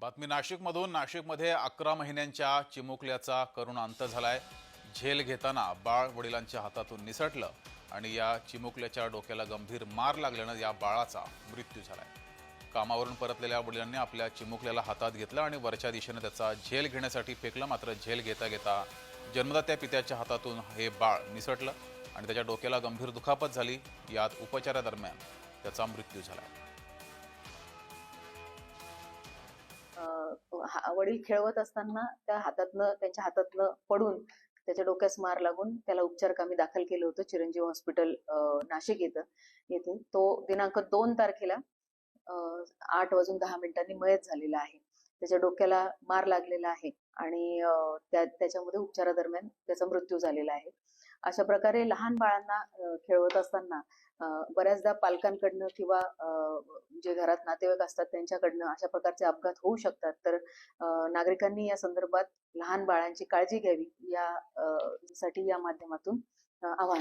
बातमी नाशिकमधून. नाशिकमध्ये 11 महिन्यांच्या चिमुकल्याचा करुण अंत झालाय. झेल घेताना बाळ वडिलांच्या हातातून निसटलं आणि या चिमुकल्याच्या डोक्याला गंभीर मार लागल्यानं या बाळाचा मृत्यू झालाय. कामावरून परतलेल्या वडिलांनी आपल्या चिमुकल्याला हातात घेतलं आणि वरच्या दिशेने त्याचा झेल घेण्यासाठी फेकलं. मात्र झेल घेता घेता जन्मदात्या पित्याच्या हातातून हे बाळ निसटलं आणि त्याच्या डोक्याला गंभीर दुखापत झाली. यात उपचारादरम्यान त्याचा मृत्यू झाला. वडील खेळवत असताना त्यांच्या हातातनं पडून त्याच्या डोक्यास मार लागून त्याला उपचारकामी दाखल केलं होतं चिरंजीव हॉस्पिटल नाशिक येथे. तो दिनांक 2 तारखेला 8:10 मयत झालेला आहे. त्याच्या डोक्याला मार लागलेला आहे आणि त्याच्यामध्ये उपचारादरम्यान त्याचा मृत्यू झालेला आहे. अशा प्रकारे लहान बाळांना खेळवत असताना बऱ्याचदा पालकांकडनं किंवा जे घरात नातेवाईक असतात त्यांच्याकडनं अशा प्रकारचे अपघात होऊ शकतात. तर नागरिकांनी या संदर्भात लहान बाळांची काळजी घ्यावी या साठी या माध्यमातून आवाहन